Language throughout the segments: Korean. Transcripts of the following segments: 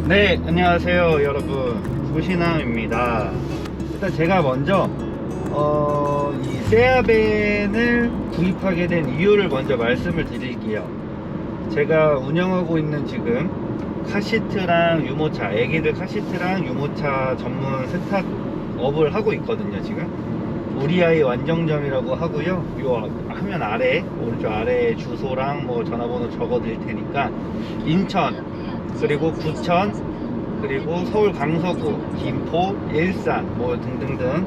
네, 안녕하세요 여러분, 소신함입니다. 일단 제가 먼저 이 세아벤을 구입하게 된 이유를 먼저 말씀을 드릴게요. 제가 운영하고 있는 지금 카시트랑 유모차, 애기들 카시트랑 유모차 전문 세탁업을 하고 있거든요. 지금 우리 아이 완정점이라고 하고요. 요 화면 아래, 오른쪽 아래에 주소랑 뭐 전화번호 적어 드릴 테니까 인천, 그리고 부천, 그리고 서울 강서구, 김포, 일산 뭐 등등등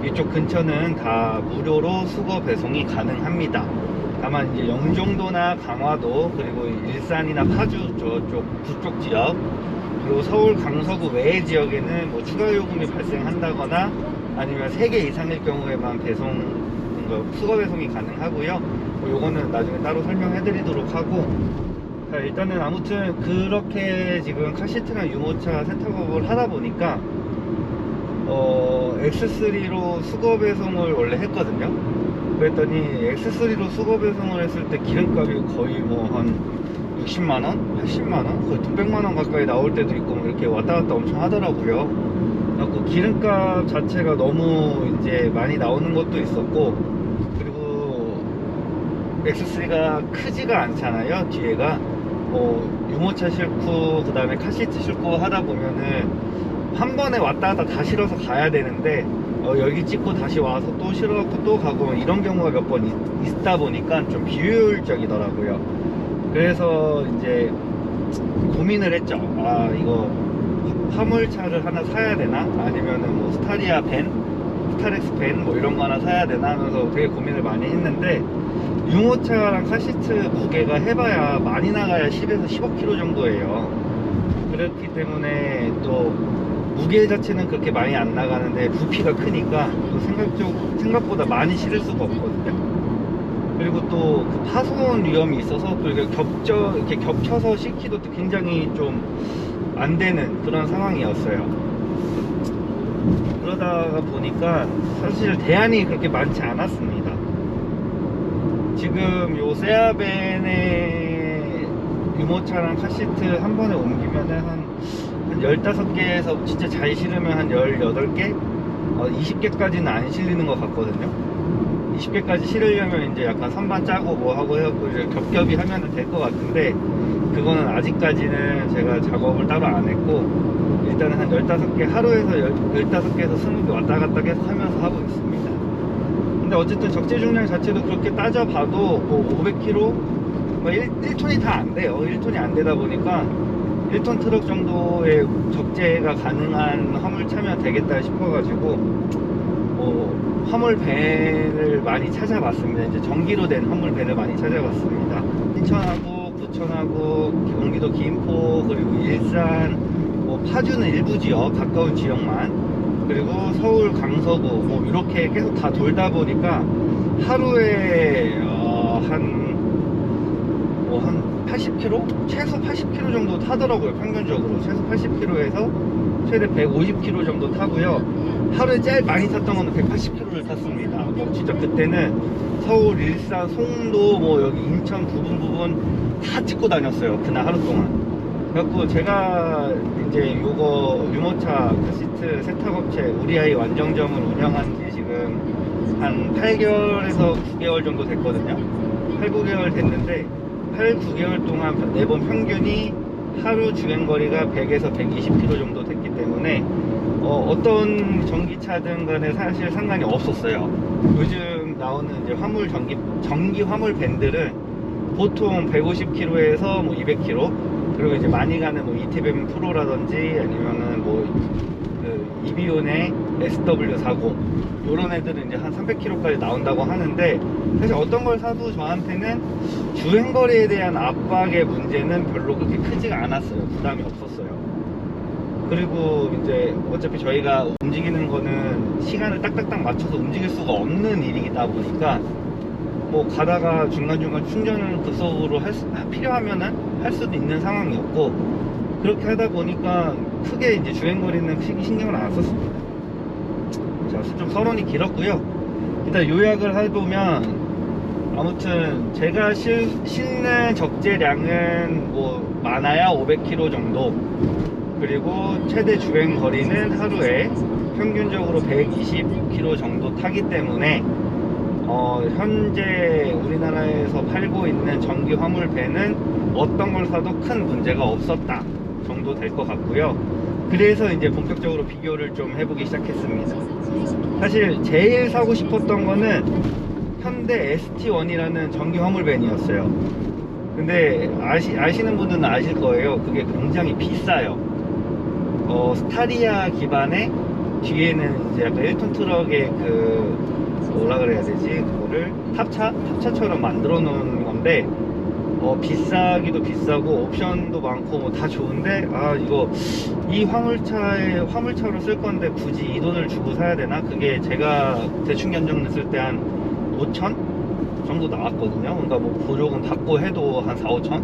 이쪽 근처는 다 무료로 수거 배송이 가능합니다. 다만 이제 영종도나 강화도, 그리고 일산이나 파주 저쪽 북쪽 지역, 그리고 서울 강서구 외의 지역에는 뭐 추가 요금이 발생한다거나 아니면 3개 이상일 경우에만 수거 배송이 가능하고요. 뭐 요거는 나중에 따로 설명해 드리도록 하고, 자, 일단은 아무튼 그렇게 지금 카시트나 유모차 세탁업을 하다 보니까 X3로 수거 배송을 원래 했거든요. 그랬더니 X3로 수거 배송을 했을 때 기름값이 거의 뭐 한 60만원? 80만원? 거의 200만원 가까이 나올 때도 있고 뭐 이렇게 왔다 갔다 엄청 하더라고요. 그래서 기름값 자체가 너무 이제 많이 나오는 것도 있었고, 그리고 X3가 크지가 않잖아요. 뒤에가 유모차 싣고 그 다음에 카시트 싣고 하다 보면은 한 번에 왔다 갔다 다 실어서 가야 되는데 여기 찍고 다시 와서 또 실어갖고 또 가고 이런 경우가 몇 번 있다 보니까 좀 비효율적이더라고요. 그래서 이제 고민을 했죠. 아, 이거 화물차를 하나 사야 되나, 아니면은 뭐 스타리아 밴, 스타렉스 밴 뭐 이런 거 하나 사야 되나 하면서 되게 고민을 많이 했는데, 유모차랑 카시트 무게가 해봐야 많이 나가야 10에서 15kg 정도예요. 그렇기 때문에 또 무게 자체는 그렇게 많이 안 나가는데 부피가 크니까 또 생각보다 많이 실을 수가 없거든요. 그리고 또 그 파손 위험이 있어서 또 이렇게 겹쳐서 싣기도 또 굉장히 좀 안 되는 그런 상황이었어요. 그러다가 보니까 사실 대안이 그렇게 많지 않았습니다. 지금 요 세아벤의 유모차랑 카시트 한 번에 옮기면은 한 15개에서 진짜 잘 실으면 한 18개? 20개까지는 안 실리는 것 같거든요. 20개까지 실으려면 이제 약간 선반 짜고 뭐 하고 해갖고 이제 겹겹이 하면은 될 것 같은데, 그거는 아직까지는 제가 작업을 따로 안 했고, 일단은 한 15개, 하루에서 15개에서 20개 왔다 갔다 계속 하면서 하고 있습니다. 근데 어쨌든 적재 중량 자체도 그렇게 따져봐도 뭐 500kg, 뭐 1톤이 다 안 돼요. 1톤이 안 되다 보니까 1톤 트럭 정도의 적재가 가능한 화물차면 되겠다 싶어가지고 화물밴을 많이 찾아봤습니다. 이제 전기로 된 화물밴을 많이 찾아봤습니다. 인천하고 부천하고 경기도 김포, 그리고 일산, 뭐 파주는 일부 지역, 가까운 지역만, 그리고 서울 강서구 뭐 이렇게 계속 다 돌다 보니까 하루에 한 80km? 최소 80km 정도 타더라고요. 평균적으로 최소 80km에서 최대 150km 정도 타고요. 하루에 제일 많이 탔던 거는 180km를 탔습니다. 뭐 진짜 그때는 서울, 일산, 송도, 뭐 여기 인천 부분 다 찍고 다녔어요. 그날 하루 동안. 그래갖고 제가 이제 요거 유모차 카시트 세탁업체 우리 아이 완정점을 운영한 지 지금 한 8개월에서 9개월 정도 됐거든요. 8, 9개월 됐는데 8, 9개월 동안 매번 평균이 하루 주행거리가 100에서 120km 정도 됐기 때문에 어떤 전기차든 간에 사실 상관이 없었어요. 요즘 나오는 이제 전기 화물 밴들은 보통 150km에서 뭐 200km, 그리고 이제 많이 가는 뭐 이티벤 프로라든지 아니면은 뭐 이비온의 SW40 요런 애들은 이제 한 300km까지 나온다고 하는데, 사실 어떤 걸 사도 저한테는 주행거리에 대한 압박의 문제는 별로 그렇게 크지가 않았어요. 부담이 없었어요. 그리고 이제 어차피 저희가 움직이는 거는 시간을 딱딱딱 맞춰서 움직일 수가 없는 일이다 보니까 뭐 가다가 중간중간 충전을 급속으로 필요하면은 할 수도 있는 상황이었고, 그렇게 하다 보니까 크게 이제 주행거리는 크게 신경을 안 썼습니다. 자, 좀 서론이 길었고요. 일단 요약을 해보면, 아무튼 제가 실는 적재량은 뭐 많아야 500km 정도, 그리고 최대 주행 거리는 하루에 평균적으로 120km 정도 타기 때문에 현재 우리나라에서 팔고 있는 전기 화물 밴은 어떤 걸 사도 큰 문제가 없었다 정도 될 것 같고요. 그래서 이제 본격적으로 비교를 좀 해보기 시작했습니다. 사실 제일 사고 싶었던 거는 현대 ST1이라는 전기 화물 밴이었어요. 근데 아시는 분들은 아실 거예요. 그게 굉장히 비싸요. 스타리아 기반의 뒤에는 이제 약간 1톤 트럭의 뭐라 그래야 되지? 그거를 탑차처럼 만들어 놓은 건데, 비싸기도 비싸고 옵션도 많고 뭐 다 좋은데, 이거 이 화물차로 쓸 건데 굳이 이 돈을 주고 사야 되나? 그게 제가 대충 견적냈을 때 한 5천 정도 나왔거든요. 그러니까 뭐 보조금 받고 해도 한 4, 5천?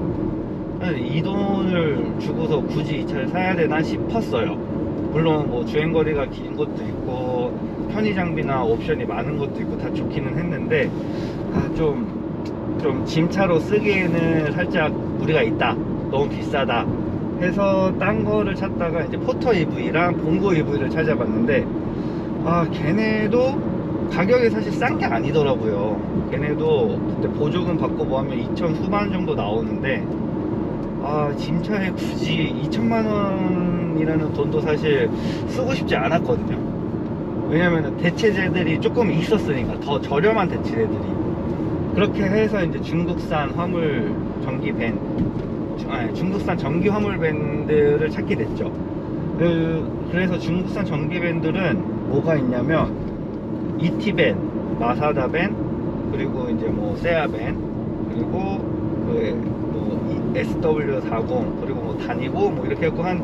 이 돈을 주고서 굳이 이 차를 사야 되나 싶었어요. 물론 뭐 주행거리가 긴 것도 있고 편의 장비나 옵션이 많은 것도 있고 다 좋기는 했는데, 좀 짐차로 쓰기에는 살짝 무리가 있다, 너무 비싸다 해서 딴 거를 찾다가 이제 포터 EV랑 봉고 EV를 찾아봤는데, 걔네도 가격이 사실 싼 게 아니더라고요. 걔네도 그때 보조금 받고 뭐 하면 2천 후반 정도 나오는데, 짐차에 굳이 2천만 원이라는 돈도 사실 쓰고 싶지 않았거든요. 왜냐면 대체재들이 조금 있었으니까, 더 저렴한 대체재들이. 그렇게 해서 이제 중국산 화물 전기 밴, 중국산 전기 화물 밴들을 찾게 됐죠. 그래서 중국산 전기 밴들은 뭐가 있냐면 이티밴, 마사다 밴, 그리고 이제 뭐 세아 밴, 그리고 SW40, 그리고 뭐 다니고 뭐 이렇게 해서 한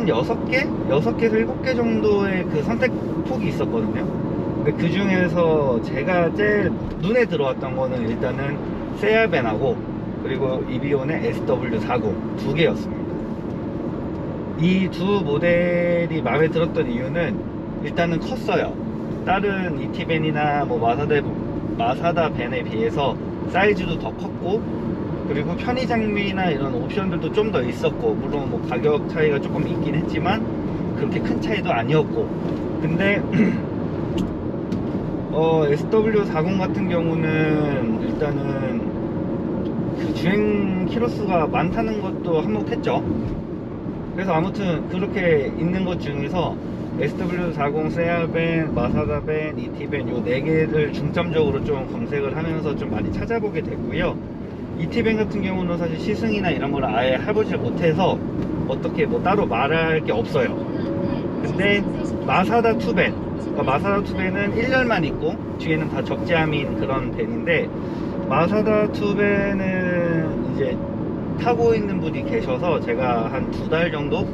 6개에서 7개 정도의 그 선택폭이 있었거든요. 근데 그 중에서 제가 제일 눈에 들어왔던 거는 일단은 세아밴하고 그리고 이비온의 SW40 두 개였습니다. 이 두 모델이 마음에 들었던 이유는 일단은 컸어요. 다른 이티밴이나 뭐 마사다 밴에 비해서 사이즈도 더 컸고, 그리고 편의 장비나 이런 옵션들도 좀 더 있었고, 물론 뭐 가격 차이가 조금 있긴 했지만 그렇게 큰 차이도 아니었고. 근데 SW40 같은 경우는 일단은 그 주행 키로수가 많다는 것도 한몫했죠. 그래서 아무튼 그렇게 있는 것 중에서 SW40, 세아밴, 마사다밴, 이티밴 요 4개를 중점적으로 좀 검색을 하면서 좀 많이 찾아보게 됐고요. 이티밴 같은 경우는 사실 시승이나 이런 걸 아예 해보질 못해서 어떻게 뭐 따로 말할 게 없어요. 근데 마사다 투밴, 그러니까 마사다 투밴은 1열만 있고 뒤에는 다 적재함인 그런 밴인데, 마사다 투밴은 이제 타고 있는 분이 계셔서 제가 한 2달 정도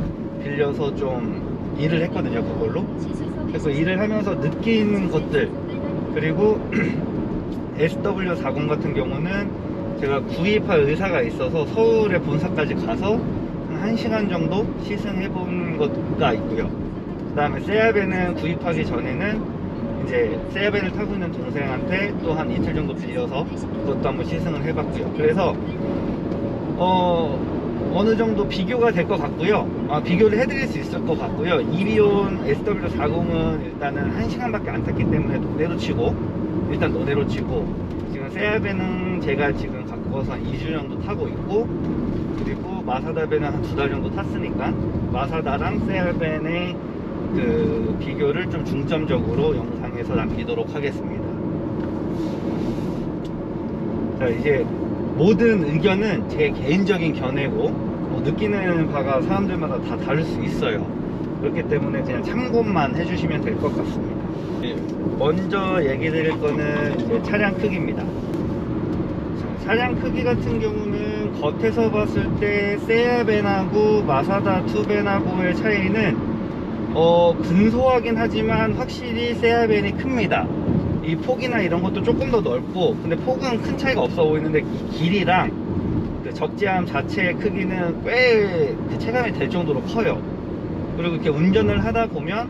빌려서 좀 일을 했거든요, 그걸로. 그래서 일을 하면서 느낀 것들, 그리고 SW40 같은 경우는 제가 구입할 의사가 있어서 서울에 본사까지 가서 한 1시간 정도 시승해 본 것가 있고요. 그 다음에 세아밴은 구입하기 전에는 이제 세아밴을 타고 있는 동생한테 또 한 이틀 정도 빌려서 그것도 한번 시승을 해봤고요. 그래서 어느 정도 비교가 될 것 같고요. 비교를 해드릴 수 있을 것 같고요. 이비온 SW40은 일단은 1시간밖에 안 탔기 때문에 노대로 치고, 지금 세아밴은 제가 지금 갖고 와서 한 2주 정도 타고 있고, 그리고 마사다밴은 한 2달 정도 탔으니까 마사다랑 세아밴의 그 비교를 좀 중점적으로 영상에서 남기도록 하겠습니다. 자, 이제 모든 의견은 제 개인적인 견해고, 뭐 느끼는 바가 사람들마다 다 다를 수 있어요. 그렇기 때문에 그냥 참고만 해주시면 될 것 같습니다. 먼저 얘기 드릴 거는 이제 차량 크기입니다. 차량 크기 같은 경우는 겉에서 봤을 때 세아밴하고 마사다 투밴하고의 차이는 근소하긴 하지만 확실히 세아밴이 큽니다. 이 폭이나 이런 것도 조금 더 넓고, 근데 폭은 큰 차이가 없어 보이는데 이 길이랑 그 적재함 자체의 크기는 꽤 체감이 될 정도로 커요. 그리고 이렇게 운전을 하다 보면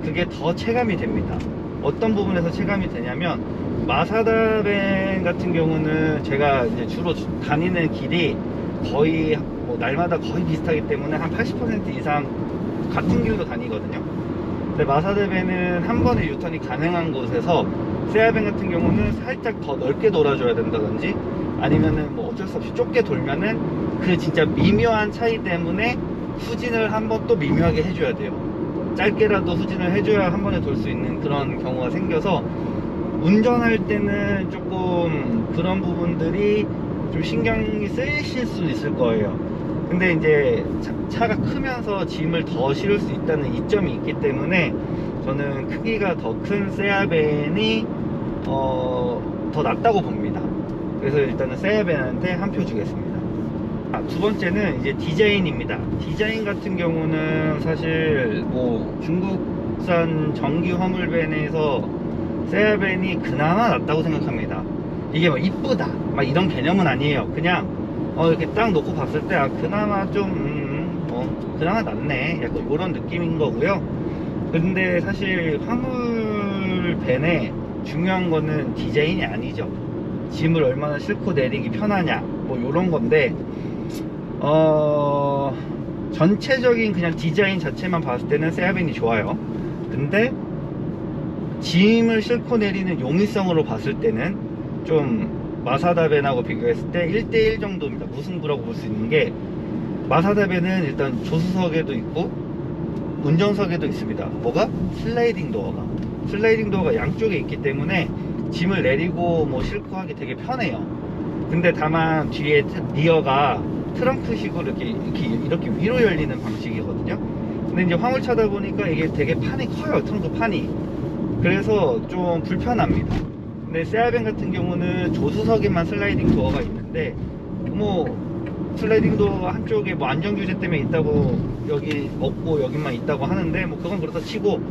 그게 더 체감이 됩니다. 어떤 부분에서 체감이 되냐면, 마사다밴 같은 경우는 제가 이제 주로 다니는 길이 거의 뭐 날마다 거의 비슷하기 때문에 한 80% 이상 같은 길로 다니거든요. 근데 마사대벤은 한 번에 유턴이 가능한 곳에서 세아벤 같은 경우는 살짝 더 넓게 돌아줘야 된다든지 아니면은 뭐 어쩔 수 없이 좁게 돌면은 그 진짜 미묘한 차이 때문에 후진을 한 번 또 미묘하게 해줘야 돼요. 짧게라도 후진을 해줘야 한 번에 돌 수 있는 그런 경우가 생겨서 운전할 때는 조금 그런 부분들이 좀 신경이 쓰이실 수 있을 거예요. 근데 이제 차가 크면서 짐을 더 실을 수 있다는 이점이 있기 때문에 저는 크기가 더 큰 세아벤이 더 낫다고 봅니다. 그래서 일단은 세아벤한테 한 표 주겠습니다. 두 번째는 이제 디자인입니다. 디자인 같은 경우는 사실 뭐 중국산 전기 화물벤에서 세아벤이 그나마 낫다고 생각합니다. 이게 뭐 이쁘다 막 이런 개념은 아니에요. 그냥 이렇게 딱 놓고 봤을 때 그나마 좀 그나마 낫네 약간 이런 느낌인 거고요. 근데 사실 화물벤에 중요한 거는 디자인이 아니죠. 짐을 얼마나 싣고 내리기 편하냐 뭐 이런 건데 전체적인 그냥 디자인 자체만 봤을 때는 세아벤이 좋아요. 근데 짐을 싣고 내리는 용이성으로 봤을 때는 좀 마사다벤하고 비교했을 때 1대1 정도입니다. 무승부라고 볼 수 있는 게 마사다벤은 일단 조수석에도 있고 운전석에도 있습니다. 뭐가? 슬라이딩 도어가 양쪽에 있기 때문에 짐을 내리고 뭐 싣고 하기 되게 편해요. 근데 다만 뒤에 리어가 트렁크식으로 이렇게 위로 열리는 방식이거든요. 근데 이제 화물차다 보니까 이게 되게 판이 커요. 트렁크 판이. 그래서 좀 불편합니다. 근데 세아벤 같은 경우는 조수석에만 슬라이딩 도어가 있는데 뭐 슬라이딩 도어가 한쪽에 뭐 안전 규제 때문에 있다고 여기 없고 여기만 있다고 하는데 뭐 그건 그렇다 치고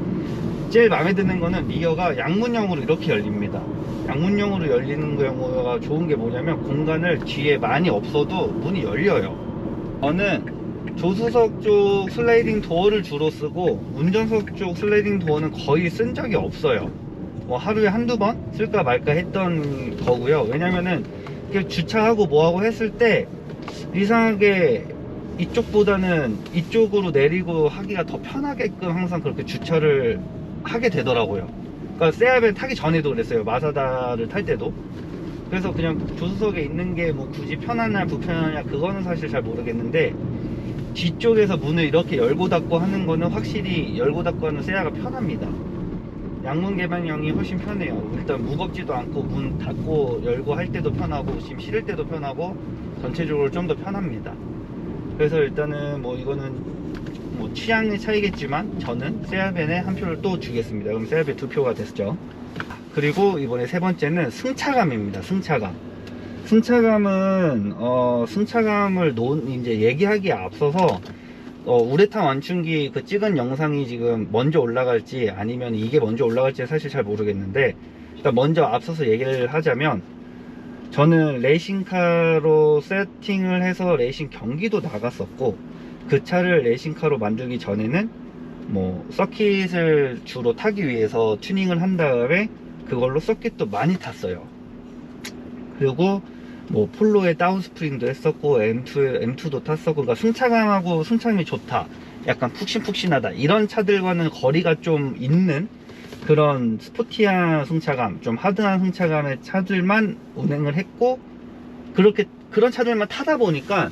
제일 마음에 드는 거는 리어가 양문형으로 이렇게 열립니다. 양문형으로 열리는 경우가 좋은 게 뭐냐면 공간을 뒤에 많이 없어도 문이 열려요. 저는 조수석 쪽 슬라이딩 도어를 주로 쓰고 운전석 쪽 슬라이딩 도어는 거의 쓴 적이 없어요. 뭐 하루에 한두 번 쓸까 말까 했던 거고요. 왜냐면은 주차하고 뭐하고 했을 때 이상하게 이쪽보다는 이쪽으로 내리고 하기가 더 편하게끔 항상 그렇게 주차를 하게 되더라고요. 그러니까 세아벤 타기 전에도 그랬어요. 마사다를 탈 때도. 그래서 그냥 조수석에 있는 게 뭐 굳이 편하냐 불편하냐 그거는 사실 잘 모르겠는데 뒤쪽에서 문을 이렇게 열고 닫고 하는 거는 확실히 열고 닫고 하는 세아가 편합니다. 양문 개방형이 훨씬 편해요. 일단 무겁지도 않고 문 닫고 열고 할 때도 편하고 짐 실을 때도 편하고 전체적으로 좀 더 편합니다. 그래서 일단은 뭐 이거는 뭐 취향의 차이겠지만 저는 세아벤에 한 표를 또 주겠습니다. 그럼 세아벤 두 표가 됐죠. 그리고 이번에 세 번째는 승차감입니다. 승차감은 승차감을 이제 얘기하기에 앞서서 우레탄 완충기 그 찍은 영상이 지금 먼저 올라갈지 아니면 이게 먼저 올라갈지 사실 잘 모르겠는데 일단 먼저 앞서서 얘기를 하자면 저는 레이싱카로 세팅을 해서 레이싱 경기도 나갔었고 그 차를 레이싱카로 만들기 전에는 뭐 서킷을 주로 타기 위해서 튜닝을 한 다음에 그걸로 서킷도 많이 탔어요. 그리고 뭐 폴로에 다운스프링도 했었고 M2도 탔었고 그러니까 승차감하고 승차감이 좋다 약간 푹신푹신하다 이런 차들과는 거리가 좀 있는 그런 스포티한 승차감 좀 하드한 승차감의 차들만 운행을 했고 그런 차들만 타다 보니까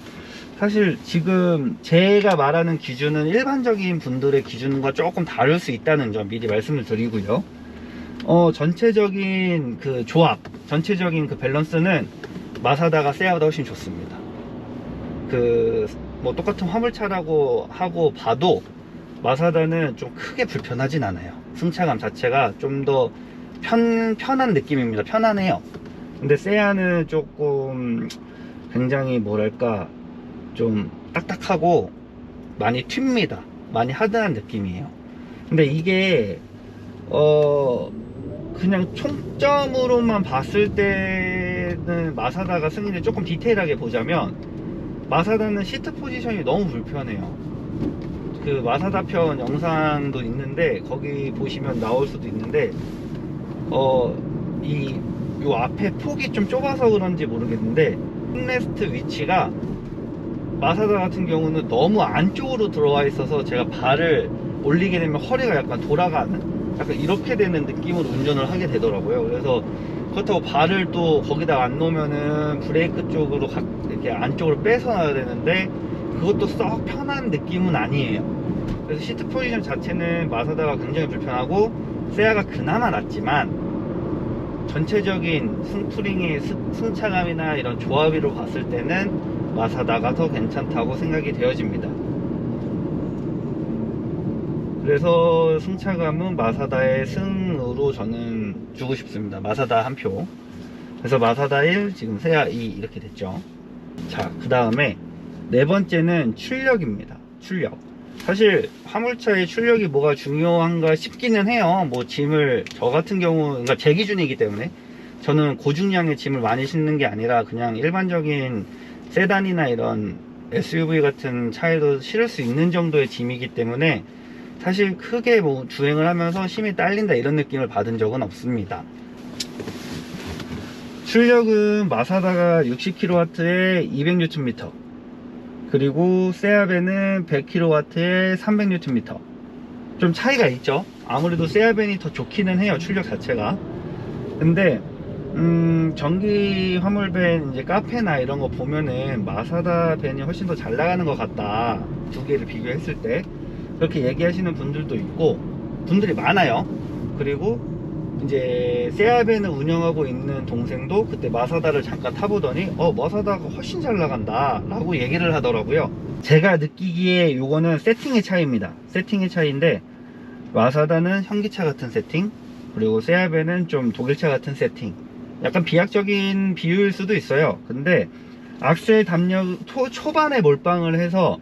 사실 지금 제가 말하는 기준은 일반적인 분들의 기준과 조금 다를 수 있다는 점 미리 말씀을 드리고요. 전체적인 그 조합 전체적인 그 밸런스는 마사다가 세아보다 훨씬 좋습니다. 뭐 똑같은 화물차라고 하고 봐도 마사다는 좀 크게 불편하진 않아요. 승차감 자체가 좀 더 편한 느낌입니다. 편안해요. 근데 세아는 조금 굉장히 뭐랄까 좀 딱딱하고 많이 튑니다. 많이 하드한 느낌이에요. 근데 이게 그냥 총점으로만 봤을 때는 마사다가 승리를 조금 디테일하게 보자면 마사다는 시트 포지션이 너무 불편해요. 그 마사다 편 영상도 있는데 거기 보시면 나올 수도 있는데 요 앞에 폭이 좀 좁아서 그런지 모르겠는데 홈레스트 위치가 마사다 같은 경우는 너무 안쪽으로 들어와 있어서 제가 발을 올리게 되면 허리가 약간 돌아가는, 약간 이렇게 되는 느낌으로 운전을 하게 되더라고요. 그래서 그렇다고 발을 또 거기다 안 놓으면은 브레이크 쪽으로 이렇게 안쪽으로 빼서 놔야 되는데 그것도 썩 편한 느낌은 아니에요. 그래서 시트 포지션 자체는 마사다가 굉장히 불편하고 세아가 그나마 낫지만 전체적인 승투링의 승차감이나 이런 조합으로 봤을 때는 마사다가 더 괜찮다고 생각이 되어집니다. 그래서 승차감은 마사다의 승으로 저는 주고 싶습니다. 마사다 한 표. 그래서 마사다 1, 지금 세아 2 이렇게 됐죠. 자, 그 다음에 네 번째는 출력입니다. 출력. 사실 화물차의 출력이 뭐가 중요한가 싶기는 해요. 뭐 짐을, 저 같은 경우, 그러니까 제 기준이기 때문에 저는 고중량의 짐을 많이 싣는 게 아니라 그냥 일반적인 세단이나 이런 SUV 같은 차에도 실을 수 있는 정도의 짐이기 때문에 사실 크게 뭐 주행을 하면서 힘이 딸린다 이런 느낌을 받은 적은 없습니다. 출력은 마사다가 60kW에 200Nm, 그리고 세아벤은 100kW에 300Nm. 좀 차이가 있죠. 아무래도 세아벤이 더 좋기는 해요, 출력 자체가. 근데 전기 화물벤 이제 카페나 이런 거 보면은 마사다 벤이 훨씬 더 잘 나가는 것 같다, 두 개를 비교했을 때. 그렇게 얘기하시는 분들도 있고, 분들이 많아요. 그리고 이제 세아벤을 운영하고 있는 동생도 그때 마사다를 잠깐 타보더니 마사다가 훨씬 잘 나간다 라고 얘기를 하더라고요. 제가 느끼기에 요거는 세팅의 차이입니다. 세팅의 차이인데, 마사다는 현기차 같은 세팅, 그리고 세아벤은 좀 독일차 같은 세팅. 약간 비약적인 비유일 수도 있어요. 근데 악셀 담력 초반에 몰빵을 해서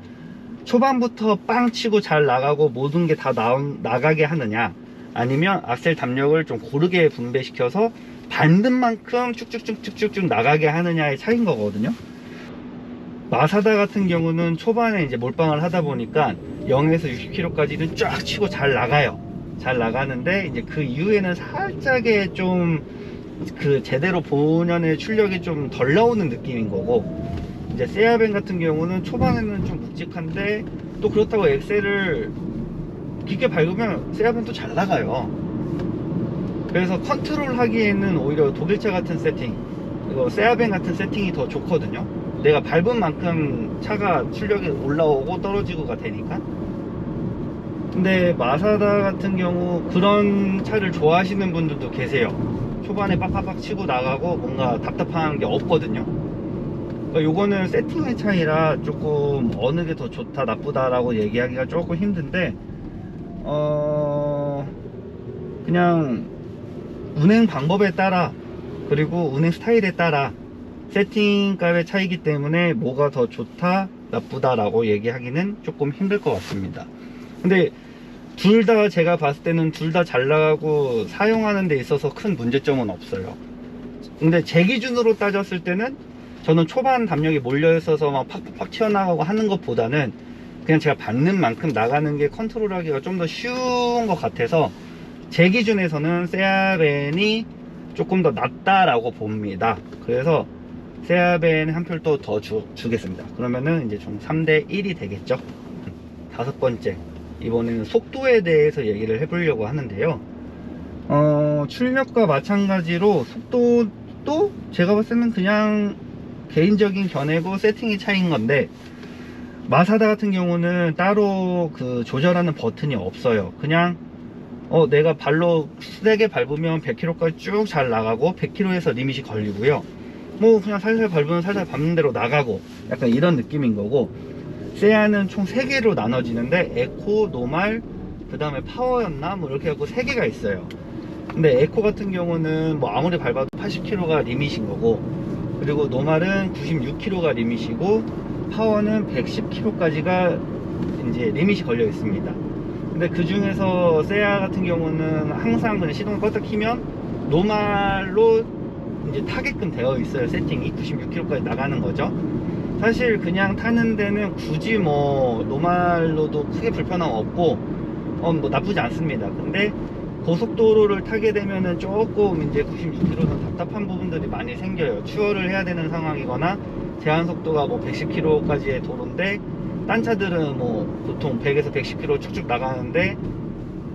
초반부터 빵 치고 잘 나가고 모든 게 다 나가게 하느냐, 아니면 악셀 담력을 좀 고르게 분배시켜서 반듯 만큼 쭉쭉쭉쭉쭉 나가게 하느냐의 차이인 거거든요. 마사다 같은 경우는 초반에 이제 몰빵을 하다 보니까 0에서 60km까지는 쫙 치고 잘 나가요. 잘 나가는데 이제 그 이후에는 살짝의 좀 그 제대로 본연의 출력이 좀 덜 나오는 느낌인 거고, 이제 세아벤 같은 경우는 초반에는 좀 묵직한데 또 그렇다고 엑셀을 깊게 밟으면 세아벤도 잘 나가요. 그래서 컨트롤 하기에는 오히려 독일차 같은 세팅, 그리고 세아벤 같은 세팅이 더 좋거든요. 내가 밟은 만큼 차가 출력이 올라오고 떨어지고가 되니까. 근데 마사다 같은 경우 그런 차를 좋아하시는 분들도 계세요. 초반에 빡빡빡 치고 나가고 뭔가 답답한 게 없거든요. 그러니까 요거는 세팅의 차이라 조금 어느 게 더 좋다 나쁘다 라고 얘기하기가 조금 힘든데, 그냥 운행 방법에 따라, 그리고 운행 스타일에 따라 세팅 값의 차이기 때문에 뭐가 더 좋다 나쁘다 라고 얘기하기는 조금 힘들 것 같습니다. 근데 둘 다 제가 봤을 때는 둘 다 잘 나가고 사용하는 데 있어서 큰 문제점은 없어요. 근데 제 기준으로 따졌을 때는 저는 초반 담력이 몰려 있어서 막 팍팍팍 튀어나가고 하는 것보다는 그냥 제가 받는 만큼 나가는 게 컨트롤 하기가 좀 더 쉬운 것 같아서 제 기준에서는 세아벤이 조금 더 낫다라고 봅니다. 그래서 세아벤 한 표를 또 더 주겠습니다. 그러면은 이제 총 3대 1이 되겠죠. 다섯 번째, 이번에는 속도에 대해서 얘기를 해보려고 하는데요. 출력과 마찬가지로 속도도 제가 봤을 때는 그냥 개인적인 견해고 세팅의 차이인 건데, 마사다 같은 경우는 따로 그 조절하는 버튼이 없어요. 그냥 내가 발로 세게 밟으면 100km까지 쭉 잘 나가고 100km에서 리밋이 걸리고요. 뭐 그냥 살살 밟으면 살살 밟는 대로 나가고 약간 이런 느낌인 거고, 세아는 총 3개로 나눠지는데 에코, 노말, 그 다음에 파워였나 뭐 이렇게 해갖고 3개가 있어요. 근데 에코 같은 경우는 뭐 아무리 밟아도 80km가 리밋인 거고, 그리고 노말은 96km가 리밋이고, 파워는 110km까지가 이제 리밋이 걸려 있습니다. 근데 그 중에서 세아 같은 경우는 항상 그냥 시동을 껐다 키면 노말로 이제 타게끔 되어 있어요. 세팅이 96km까지 나가는 거죠. 사실 그냥 타는 데는 굳이 뭐 노말로도 크게 불편함 없고 뭐 나쁘지 않습니다. 근데 고속도로를 타게 되면은 조금 이제 96km는 답답한 부분들이 많이 생겨요. 추월을 해야 되는 상황이거나 제한 속도가 뭐 110km까지의 도로인데 딴 차들은 뭐 보통 100에서 110km 쭉쭉 나가는데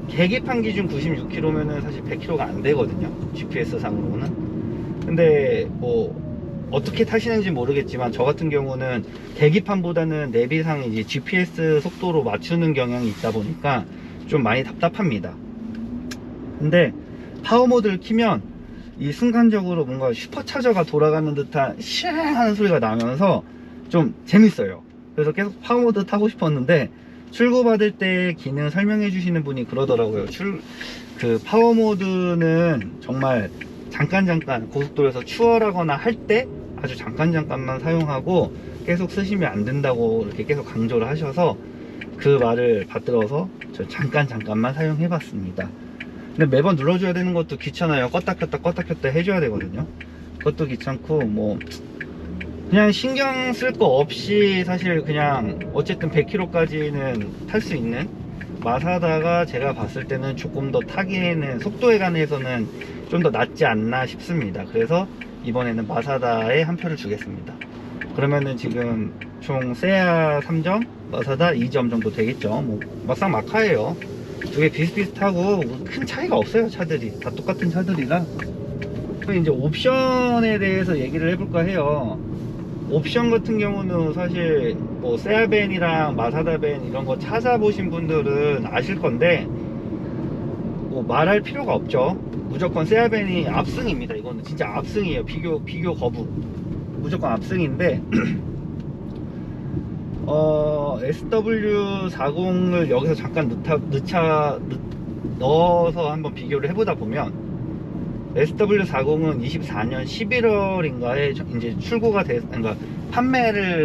계기판 기준 96km면은 사실 100km가 안 되거든요, GPS 상으로는. 근데 뭐 어떻게 타시는지 모르겠지만 저 같은 경우는 계기판보다는 내비상 이제 GPS 속도로 맞추는 경향이 있다 보니까 좀 많이 답답합니다. 근데 파워 모드를 키면 이 순간적으로 뭔가 슈퍼차저가 돌아가는 듯한 샤 하는 소리가 나면서 좀 재밌어요. 그래서 계속 파워 모드 타고 싶었는데 출고받을 때 기능 설명해 주시는 분이 그러더라고요. 그 파워 모드는 정말 잠깐 고속도로에서 추월하거나 할 때 아주 잠깐만 사용하고 계속 쓰시면 안 된다고 이렇게 계속 강조를 하셔서 그 말을 받들어서 저 잠깐만 사용해 봤습니다. 근데 매번 눌러줘야 되는 것도 귀찮아요. 껐다 켰다 해줘야 되거든요. 그것도 귀찮고 뭐 그냥 신경 쓸 거 없이 사실 그냥 어쨌든 100km까지는 탈 수 있는 마사다가 제가 봤을 때는 조금 더 타기에는 속도에 관해서는 좀 더 낫지 않나 싶습니다. 그래서 이번에는 마사다에 한 표를 주겠습니다. 그러면은 지금 총 세아 3점, 마사다 2점 정도 되겠죠. 뭐 막상 막하예요. 두 개 비슷비슷하고 큰 차이가 없어요. 차들이 다 똑같은 차들이라. 이제 옵션에 대해서 얘기를 해볼까 해요. 옵션 같은 경우는 사실 뭐 세아벤이랑 마사다벤 이런 거 찾아보신 분들은 아실 건데 뭐 말할 필요가 없죠. 무조건 세아벤이 압승입니다. 이거는 진짜 압승이에요. 비교 거부. 무조건 압승인데 SW40을 여기서 잠깐 넣어서 한번 비교를 해보다 보면 SW40은 24년 11월인가에 이제 출고가 그러니까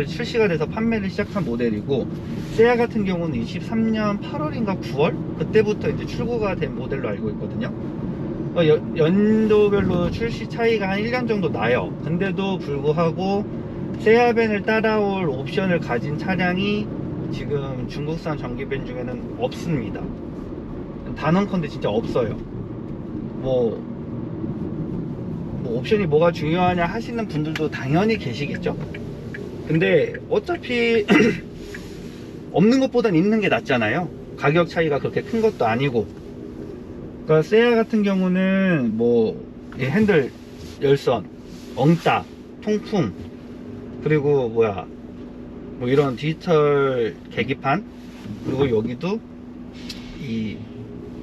출시가 돼서 판매를 시작한 모델이고, 세아 같은 경우는 23년 8월인가 9월 그때부터 이제 출고가 된 모델로 알고 있거든요. 연도별로 출시 차이가 한 1년 정도 나요. 근데도 불구하고 세아벤을 따라올 옵션을 가진 차량이 지금 중국산 전기벤 중에는 없습니다. 단언컨대 진짜 없어요. 뭐 옵션이 뭐가 중요하냐 하시는 분들도 당연히 계시겠죠. 근데 어차피 없는 것보단 있는 게 낫잖아요. 가격 차이가 그렇게 큰 것도 아니고. 그러니까 세아 같은 경우는 뭐 핸들 열선, 엉따, 통풍, 그리고 뭐 이런 디지털 계기판, 그리고 여기도 이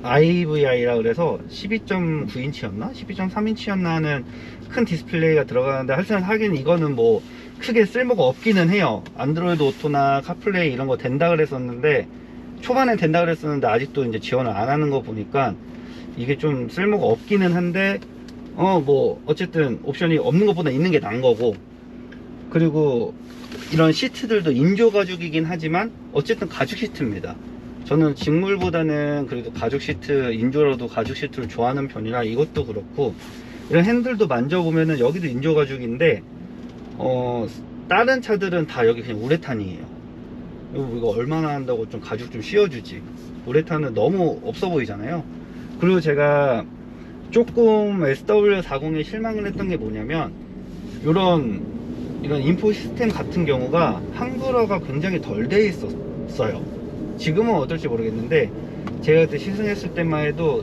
IVI라 그래서 12.9인치였나 12.3인치였나 하는 큰 디스플레이가 들어가는데, 하긴 이거는 뭐 크게 쓸모가 없기는 해요. 안드로이드 오토나 카플레이 이런 거 된다 그랬었는데, 초반엔 된다 그랬었는데 아직도 이제 지원을 안 하는 거 보니까 이게 좀 쓸모가 없기는 한데, 뭐 어쨌든 옵션이 없는 것보다 있는 게 나은 거고, 그리고 이런 시트들도 인조 가죽이긴 하지만 어쨌든 가죽 시트입니다. 저는 직물보다는 그래도 가죽 시트, 인조라도 가죽 시트를 좋아하는 편이라 이것도 그렇고, 이런 핸들도 만져보면은 여기도 인조 가죽인데 다른 차들은 다 여기 그냥 우레탄이에요. 이거 얼마나 한다고 좀 가죽 좀 씌워주지. 우레탄은 너무 없어 보이잖아요. 그리고 제가 조금 SW40에 실망을 했던 게 뭐냐면, 이런 인포 시스템 같은 경우가 한글화가 굉장히 덜 돼 있었어요. 지금은 어떨지 모르겠는데 제가 그때 시승했을 때만 해도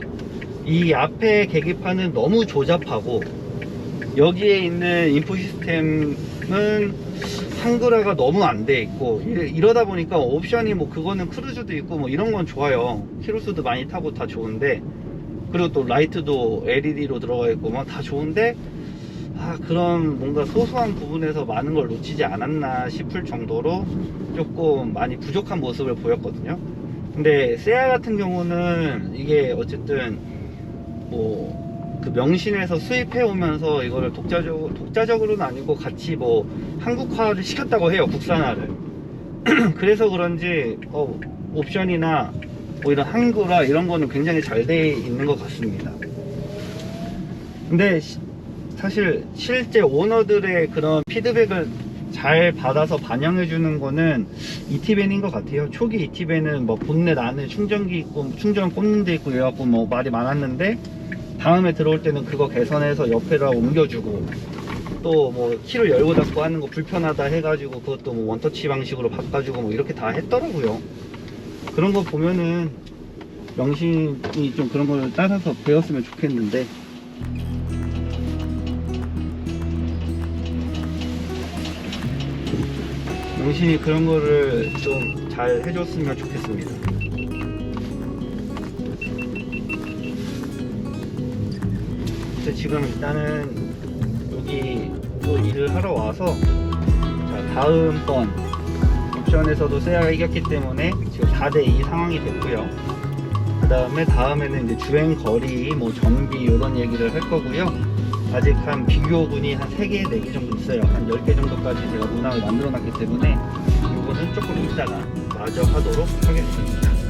이 앞에 계기판은 너무 조잡하고, 여기에 있는 인포 시스템은 한글화가 너무 안 돼 있고, 이러다 보니까 옵션이 뭐 그거는 크루즈도 있고 뭐 이런 건 좋아요. 키로수도 많이 타고 다 좋은데, 그리고 또 라이트도 LED로 들어가 있고 뭐 다 좋은데, 그런 뭔가 소소한 부분에서 많은 걸 놓치지 않았나 싶을 정도로 조금 많이 부족한 모습을 보였거든요. 근데 세아 같은 경우는 이게 어쨌든 뭐 그 명신에서 수입해 오면서 이거를 독자적으로는 아니고 같이 뭐 한국화를 시켰다고 해요. 국산화를. 그래서 그런지 옵션이나 뭐 이런 한글화 이런 거는 굉장히 잘 돼 있는 것 같습니다. 근데 사실 실제 오너들의 그런 피드백을 잘 받아서 반영해 주는 거는 이티벤인 것 같아요. 초기 이티벤은 뭐 본넷 안에 충전기 있고 충전 꽂는 데 있고 이래갖고 뭐 말이 많았는데, 다음에 들어올 때는 그거 개선해서 옆에다 옮겨주고, 또 뭐 키를 열고 닫고 하는 거 불편하다 해가지고 그것도 뭐 원터치 방식으로 바꿔주고 뭐 이렇게 다 했더라고요. 그런 거 보면은 명신이 좀 그런 걸 따라서 배웠으면 좋겠는데, 명신이 그런 거를 좀 잘 해줬으면 좋겠습니다. 그래서 지금 일단은 여기 또 일을 하러 와서, 자, 다음번 옵션에서도 세아가 이겼기 때문에 지금 4대2 상황이 됐고요. 그 다음에 다음에는 이제 주행 거리, 뭐 정비 이런 얘기를 할 거고요. 아직 한 비교군이 한 3개, 4개 정도 있어요. 한 10개 정도까지 제가 문항을 만들어 놨기 때문에 이거는 조금 이따가 마저 하도록 하겠습니다.